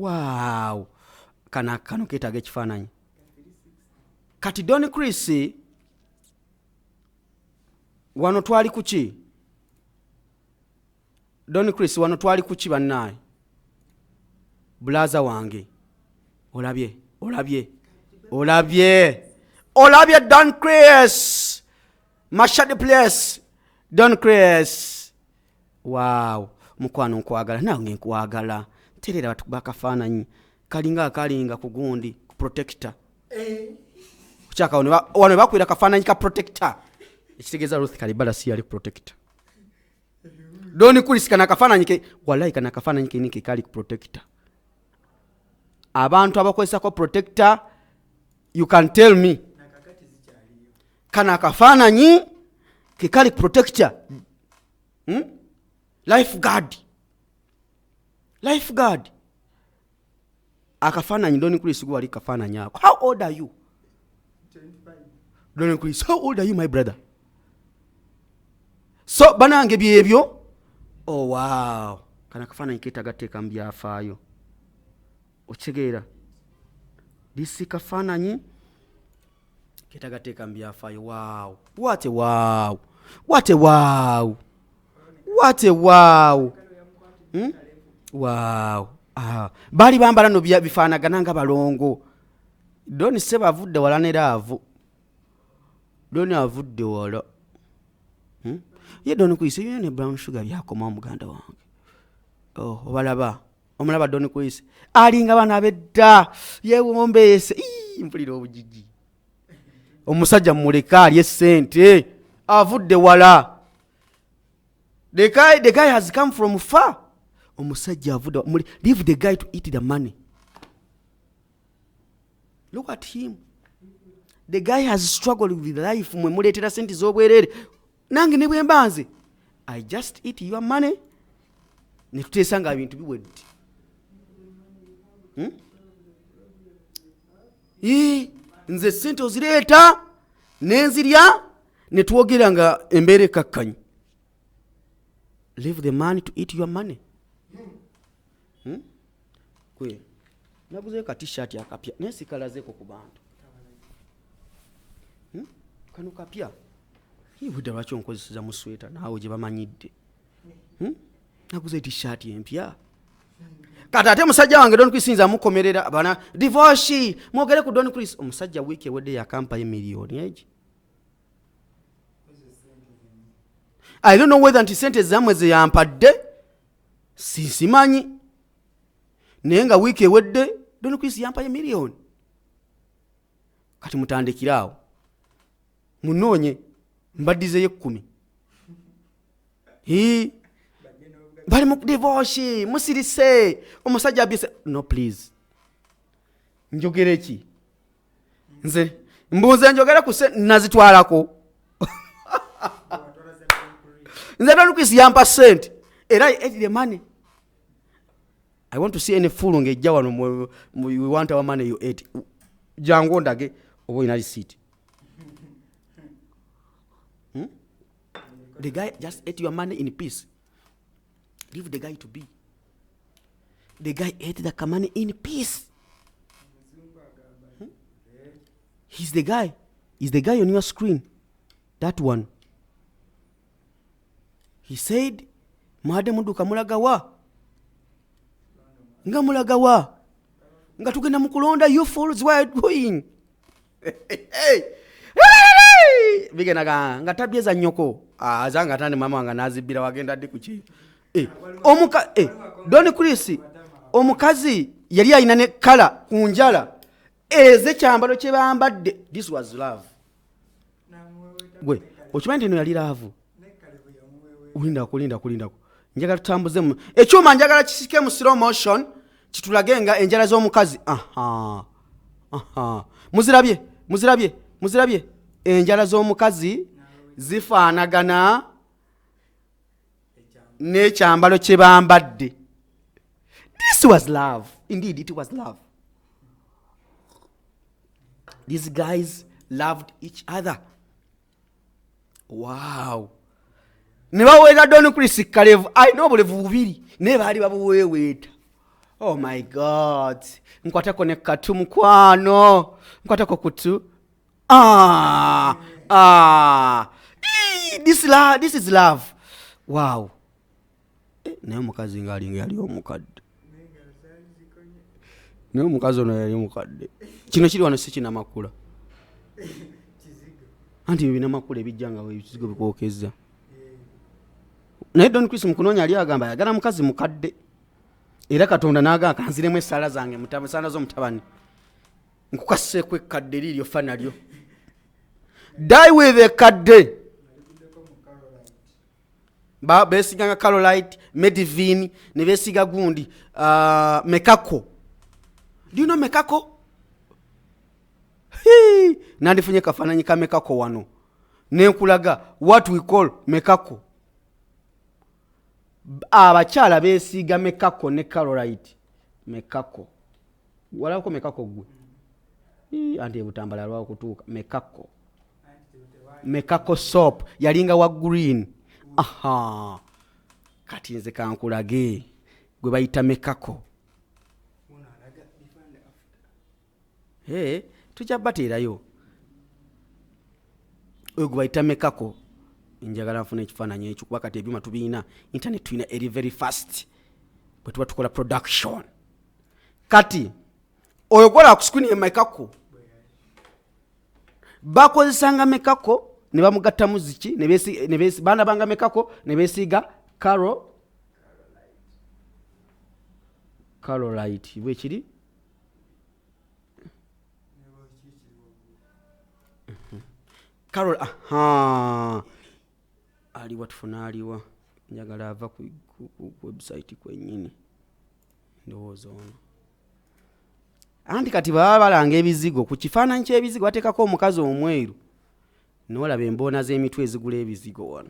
wow kano ketaga ekifaananyi kati Don Chris wano twali kuki bannaye bulaza wange olabye Don Chris Mashadi place Don Chris. Wow mukwano nkwagala nange nkwagala terera batu bakafaananyi kalinga kugundi ku protector kuchaka wano bakwira kafaananyi ka protector ekitegeeza Ruth Kalibala si yali protector. Don Chris kana kafaananyi ke wallahi kana kafaananyi ke nike kali ku protector. Abantu abakozesa ko protector you can tell me kana kafaananyi ke kali protector. Lifeguard akafaananyi Don Chris gwe wali kafaananyi ako. How old are you? 25. Don Chris, how old are you my brother? So banange byebyo. Oh wow kana kafaananyi ketagateeka mbyafaayo okitegera disi kafaananyi ketagateeka mbyafaayo. Wow what a wow wow bali bambala no bifaanagana nga balongo. Don seba avudde wala ne laavu. Don avudde wala ye Don Chris ne brown sugar byakoma omuganda wange. Oh obalaba omulaba Don Chris alinga bana bedda yewombeese mpulira obujiji omusajja muleka ali essente avudde wala. The guy has come from far. Omusajja avudde leave the guy to eat the money. Look at him. The guy has struggled with life. Mwe muletera sente z'obwerere nange ne bwe mbanze I just eat your money ne tuteesa nga ebintu biwedde. Nze sente ozireeta nenzirya ne twogera nga embeera ekakkanyi. Leave the money to eat your money. Kwe naguze ka t-shirt akapya nesikalazeeko ku bantu. Kano kapya ibudde lwaki onkozeseza mu sweta naawe gye bamanyidde. Naguze t-shirt empya kati ate musajja wange Don Chris nza mukomerera bana divorce mwogere ku Don Chris. Omusajja wiiki ewedde yakampayo miliyoni egi. I don't know whether nti sente zamwe ze yampadde simanyi naye nga wiiki ewedde Don Chris yampayo miliyoni. Kati mutandikiraawo munoonye mbaddizeyo 10. bali mu divorce musirise omusajja abise no please njogere ki nze mbuze njogere ku nazitwalako nze Don Chris yampa sente era the money I want to see any fool ngejja wano we want our money you ate jangu ndage obo ina receipt the guy just ate your money in peace. Leave the guy to be. The guy ate the money in peace. He's the guy. He's the guy on your screen. That one. He said, Mwade muduka mulagawa. Nga mulagawa. Nga tugenda mukulonda, you fools, what are you doing? Hey! Bigenaga nga tabyeza nyoko azanga tane mama wanga nazibira wagenda ddi kuki Don Chris omukazi yali ayina ne kala kunjala eze kyambalo kye bambadde. This was love. Gwe okimanyi no yali love. Kulinda njagala tutambuze ekyuma njagala kisike mu slow motion kitulage nga enjala z'omukazi. Muzirabye enjala z'omukazi zifaanagana n'ekyambalo kye bambadde. This was love. Indeed, it was love. These guys loved each other. Wow. Ne baweera Don Chris Kalevu alina obulevu bubiri naye baali babuweeweeta. Oh my God. Nkwatako ne katu mukwano. Nkwatako kutu. This is love. Wow. Naye omukazi ngaalinga yali omukadde. Naye omukazi ono yali omukadde. Kino kiri wano si kina makula. Anti bina makula ebijjanga ebizigo bikwokezza. Naye Don Chris mukunoonya ali agamba yagala mukazi mukadde. Era Katonda n'agamba kanziremu essaala zange essaala z'omutabani. Nkukasseeko ekkadde liryo fa nalyo. Die with a kadde. Besiganga Carolite, Medivine, ne besiga gundi Mekako. Do you know Mekako? Nandifunye kafananyi ka Mekako wano. Nenkulaga what we call Mekako. Abakyala besiga Mekako ne Carolite. Mekako. Walako Mekako gwe. Andi ebutambala lwa kutuuka Mekako. Mekako soap yalinga wa green. Kati nze kankulage gwe bayita Mekako. Tujja bateerayo. Oyo gwe bayita Mekako. Njagala nfuna ekifaananyi ekyo kuba kati ebyuma tubiina internet tuyina eri very fast. Bwe tuba tukola production. Kati oyo kola ku screen ye Mekako. Bakozesanga Mekako ne bamugatta muziki ne besi bana banga Mekako ne besiga Carolite wekiri Carol aliwa tufuna aliwa njagala ava ku website kwennyini ndowooza ono. Anti kati baba balanga ebizigo ku kifaananyi ky'ebizigo bateekako omukazi omweru n'olaba emboona z'emitwe ezigula ebizigo wano.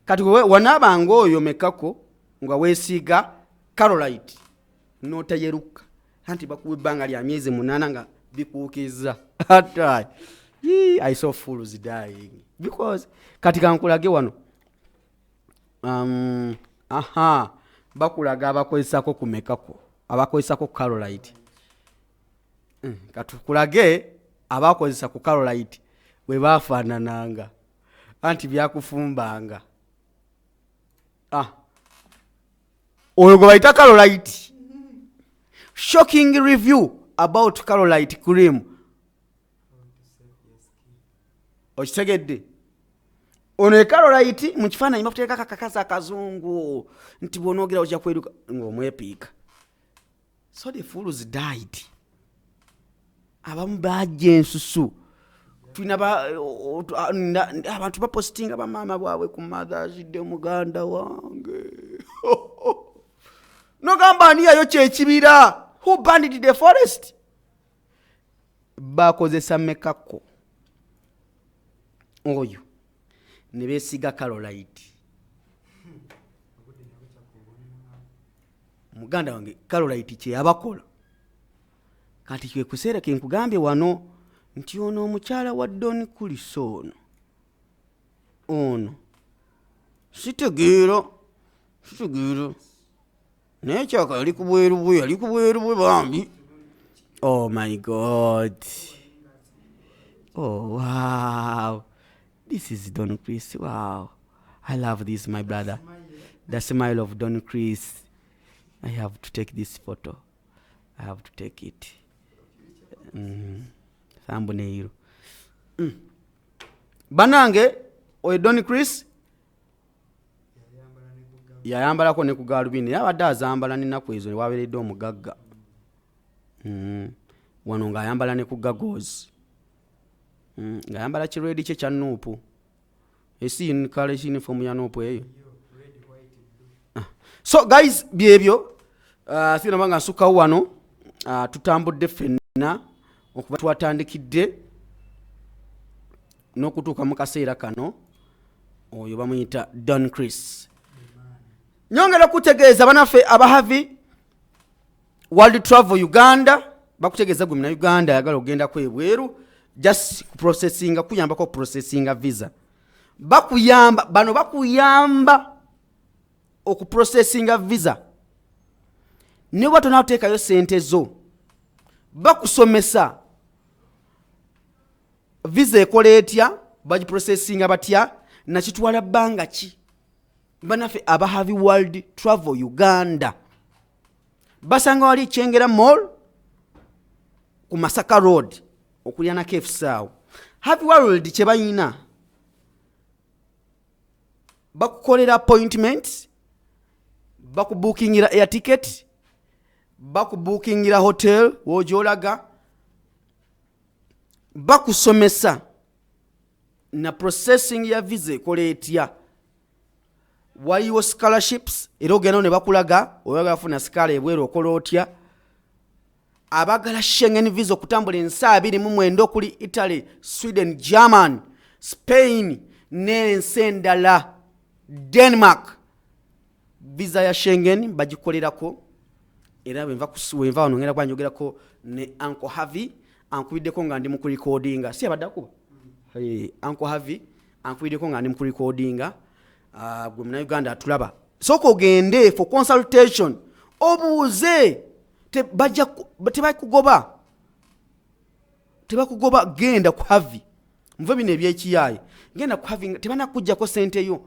Kati wanaabanga oyo Mekako nga weesiiga Carolite n'otayeruka anti bakuwa ebbanga lya myezi 8 nga bikuukiza. I saw fools dying because kati kankulage wano bakulaga abakozesako ku Mekako abakozesako Carolite. Katukulage abakozesa ku Carolite we bafaanananga anti byakufumbanga. Oyo gwe bayita Carolite. Shocking review about Carolite cream. Okitegedde? Ono Carolite mu kifaananyi bakuteeka kakakazi akazungu nti bw'onoogera ojja kweruka ng'omwepiika. So the fools died. Abamu bajja ensusu. Tulina abantu bapostinga bamaama bwabwe ku Mother's Day muganda wange. nogamba ani yayo kyekibira. Who burned the forest? Bakozesa mekako oyo ne beesiga Carolite. Muganda wange Carolite kye yabakola kati kwe kuseera ke nkugambye wano nti ono omukyala wa Don Chris ono sitegeera naye kyaka yali ku bweru bwe bambi. Oh my God. Oh wow. This is Don Chris. Wow. I love this, my brother. The smile of Don Chris. I have to take this photo. I have to take it. Thumbnail. Banange, oye Don Chris. Yayambalako ne ku galubindi. Yabadde azambala n'ennaku ezo ne wabeeredde omugagga. Wano ng'ayambala ne ku gagozi. Ng'ayambala kiredi kye kya Nuupu. Esi kale uniform ya Nuupu eyo. So guys, byebyo sina manga nsuka wano tutambudde ffenna okuba twatandikidde n'okutuuka mu kaseera kano oyo bamuyita Don Chris. Nyongera kutegeeza banaffe abahavi World Travel Uganda bakutegeeza gwe na Uganda yagala ogenda kwebweru just processing kuyambako processing visa. Bakuyamba bano bakuyamba okuprocessinga visa. Ne watu naotekayo sente zo bakusomesa visa ekola etya bagiprocessinga batya na kitwala bbanga ki. Banafe abahavi World Travel Uganda basanga wali Kyengera Mall ku Masaka Road okulyana KFSAO. Happy World kye bayina bakukolera appointment, bakubookingira air ticket, bakubookingira hotel wojolaga, bakusomesa na processing ya visa ekola etya. Waliwo scholarships era ogenda ne bakulaga oyagala funa skala ebweru okola otya. Abagala Schengen visa okutambula ensi 29 okuli Italy, Sweden, German, Spain n'ensi endala Denmark. Visa ya Schengen bagikolerako era wenva wano ngenda kwanjogerako ne Uncle Havi ankubiddeko nga ndi mu recordinga. Si abadde akuba Uncle Havi ankubiddeko nga ndi mu recordinga. Gwe muna Uganda atulaba. Soko ogende for consultation obuuze tebakugoba genda ku Havi. Mve bino ebyekiyaaye genda ku Havi tebanakujjako sente yo.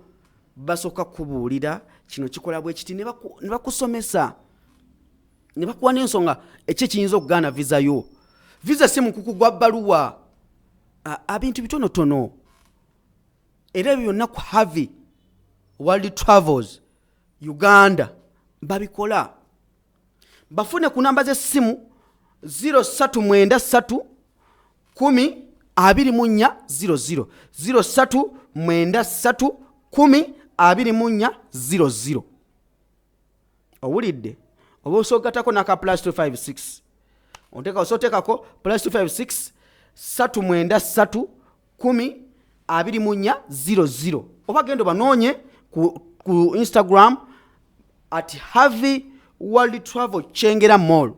Basoka kubuulira kino kikola bwe kiti ne bakusomesa ne bakuwa n'ensonga ekyo kiyinza okugaana visa yo. Visa si mukuku gwa bbaluwa. Abintu bitonotono era ebyo byonna ku Havi World Travels Uganda babikola. Bafune ku namba z'essimu 0393 10 2400 0393 10 2400. Owulidde oba osogatako naka plus 256 oteka osotekako plus 256 393 10 2400 oba gendo banoonye ku Instagram at Havi World Travel Kyengera Mall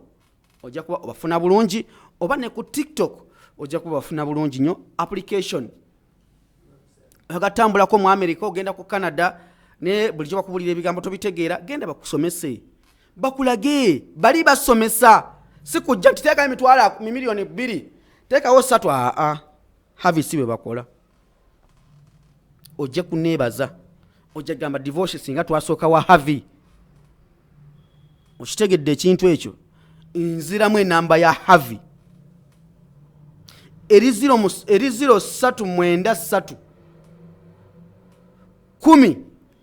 ojja kuba obafuna bulungi, oba ne ku TikTok ojja kuba obafuna bulungi nnyo. Application agatambulako mu America ogenda ku Canada ne bulijjo bakubulira ebigambo tobitegeera genda bakusomese bakulage bali basomesa si kujja titeeka emitwala milioni 2 teekawo 3 Havi sibe bakola. Ojja kuneebaza ojja gamba divorce singa twasooka wa Havi. Okitegedde ekintu ekyo nziramu enamba ya Havi eri 0393 10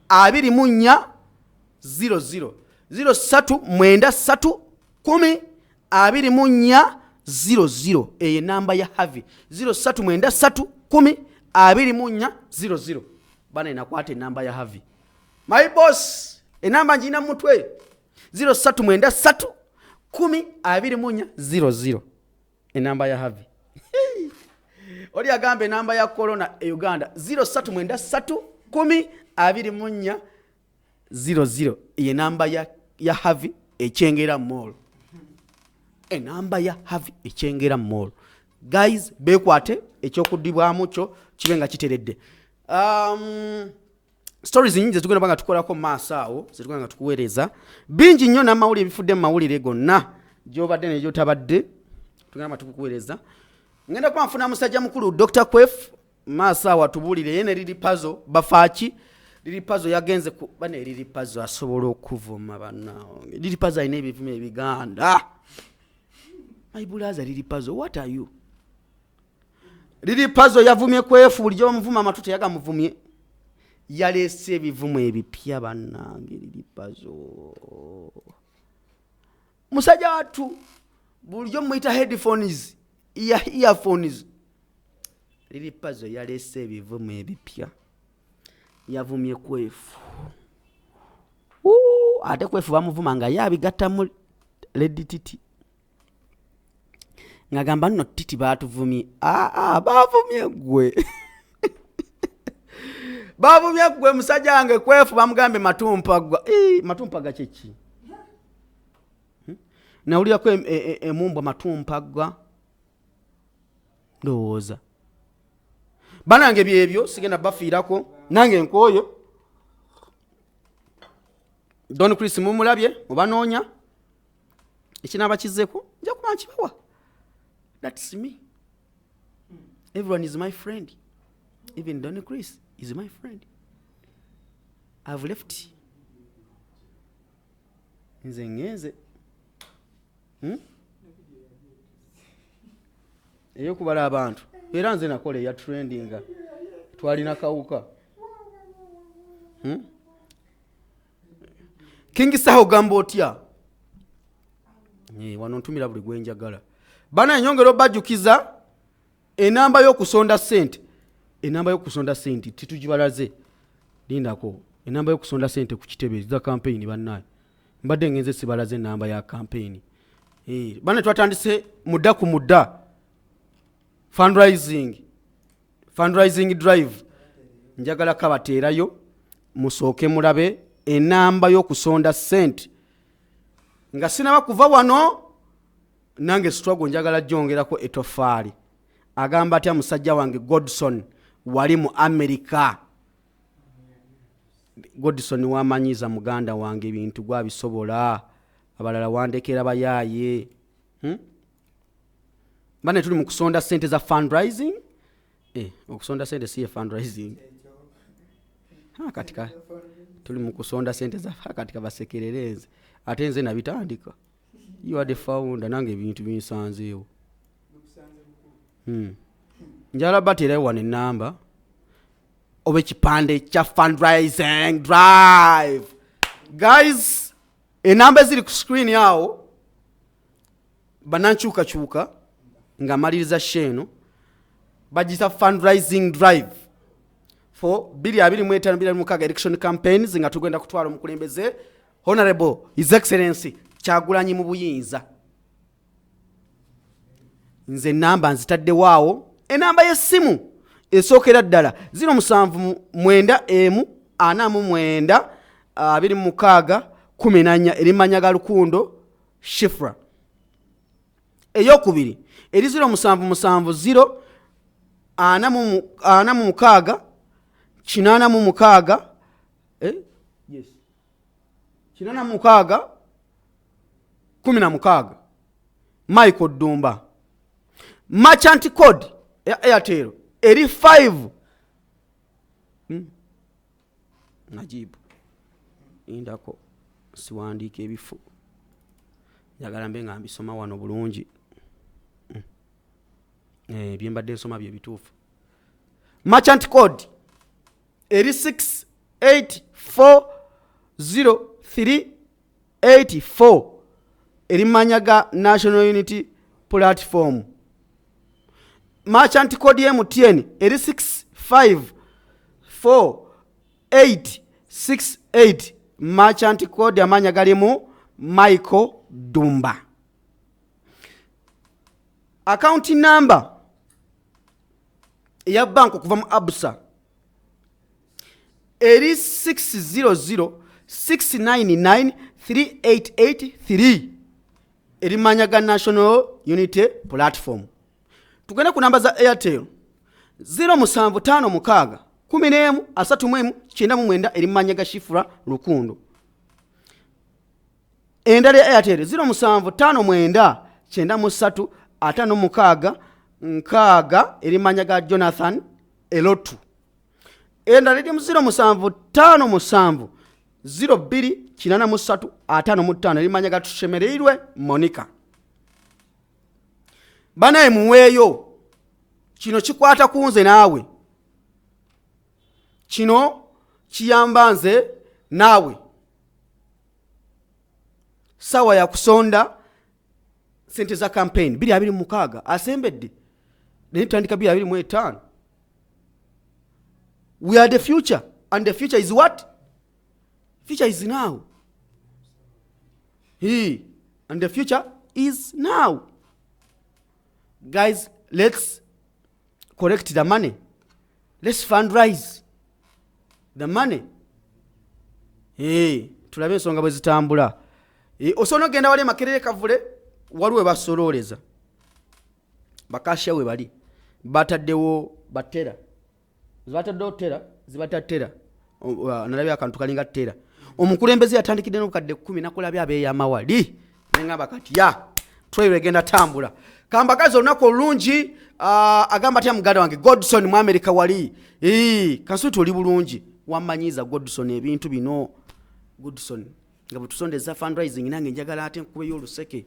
2400 0393 10 2400 eyo namba ya Havi 0393 10 2400. Bana inakwata namba ya Havi. My boss enamba njina mutwe 0393 102400 enamba ya Havi. Oli agamba enamba ya corona e Uganda 0393 102400 ye namba ya Havi ekyengera mall. Enamba ya Havi ekyengera mall. Guys, bekwate ekyokudibwamu kyo kibenga kiteredde. Stories nyingi tugenda banga tukolako maaso awo zitugenda tukuweereza bingi nnyo n'amawulire ebifudde mu mawulire gonna gy'obadde ne gy'otabadde tugenda tukuweereza. Ngenda kwa nfuna musajja mukulu Dr. Kwef maaso awo atubuulire ye ne liri puzzle bafaaki liri puzzle yagenze ku bane liri puzzle asobola okuvuma bannaawo liri puzzle ayina ebivume ebiganda. My brother liri puzzle, what are you? Liri puzzle yavumye Kwefu bulijjo bamuvuma amatuta yagamuvumye yalese ebivumu ebipya bannange liri puzzle. Musajja watu bulijjo muyita headphones earphones liri puzzle yalese ebivumu ebipya yavumye Kwefu. Ate Kwefu bamuvuma nga yabigatta mu Lady Titi ngagamba nno Titi baatuvumye. Bavumye gwe bavumye gwe musajja wange Kwefu bamugambe matumpagwa. Matumpagwa kyeki? Nawulirako emumbwa matumpagwa ndowooza banange byebyo sigenda bafiirako nange nkooyo. Don Chris mumulabye obanoonya ekinaaba kizzeko nja kuba nkibawa. That's me. Everyone is my friend. Even Don Chris is my friend. I've left. Nze ngeze. Eyo kubala abantu. Era nze nakola ya trendinga. Twalina kawuka. King Saho Gambotya. Wano ntumira buli gwenjagala. Bana enyongero bajjukiza enamba y'okusonda sente. Enamba y'okusonda sente titujibalaze. Lindako. Enamba y'okusonda sente ku kitebe za campaign bannaye. Mbadde ngenze sibalaze enamba ya campaign. Bana twatandise mudda ku mudda. Fundraising drive. Njagala kabateerayo musooke mulabe enamba y'okusonda sente. Nga sinaba kuva wano nange struggle njagala jongerako etofaali. Agamba atya musajja wange Godson wali mu America. Godson wamanyiza muganda wange bintu gwa bisobola abalala wandekera bayaye. Bane tuli mu kusonda sente za fundraising. Okusonda sente siye fundraising. Katika tuli mu kusonda sente za katika basekerereze. Ate nze nabitandika. You are the founder nange ebintu binsanzeewo. Njala batera wane enamba oba ekipande kya fundraising drive. Guys, enamba ziri ku screen yawo banankyukakyuka nga maliriza sheno bagita fundraising drive for 2025 election campaigns nga tugenda kutwala omukulembeze Honorable His Excellency Kyagulanyi mu buyinza. Nze namba nzitadde waawo enamba y'essimu esookera ddala 0794926 erimanya ga Lukundo Shifra. Eyokubiri eri 0770486 yes 86 Michael Dumba. Merchant code ya Airtel eri 5 najibu indako siwandike ebifu njagala mbe nga mbisoma wano bulungi. Byembadde nsoma bye bituufu. Merchant code eri 684038 erimanyaga National Unity Platform. Merchant code MTN eri 654868 merchant code amanya galimu Michael Dumba. Account number ya bank okuva mu Absa eri 600-699-3883 eri manyaga National Unity Platform. Tugenda ku namba za Airtel 07516-11-39 eri manyaga Shifra Lukundo. Endala ya Airtel 07593-56 eri manyaga Jonathan Elotu. Endala eri 075-02-83-55 eri manyaga Tushemereirwe Monica. Banaye muweeyo kino kikwata kunze naawe, kino kiyamba nze naawe. Sawa ya kusonda sente za campaign 226 asembedde netandika 225. We are the future and the future is what? Future is now. And the future is now. Guys, let's collect the money. Let's fundraise the money. Tulabe ensonga bwe zitambula. Osono genda wali makerere kavule waliwe basololeza. Bakasha we bali. Bataddewo batera. Zibataddewo tera, zibatatera. Nalabi akantu kalinga tera. Omukulembeze yatandikidde n'obukadde 10 nakulabya abeeya amawali. Nengamba kati ya twere genda tambula. Kambakazi olunaku olungi agamba atya muganda wange Godson mu America wali. Kasutu oli bulungi. Wamanyiza Godson ebintu bino. Godson nga tusondeza fundraising nange njagala ate nkubeyo oluseke.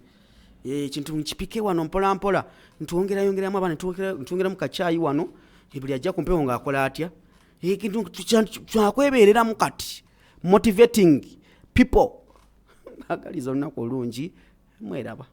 Kintu nkipike wano mpola mpola. Ntwongeramu abana ntwongeramu kachayi wano. Ebuli ajja kumpewo nga akola atya. Kintu kyakweberera mu kati. Motivating people. Agaliza olunaku olungi mweraba.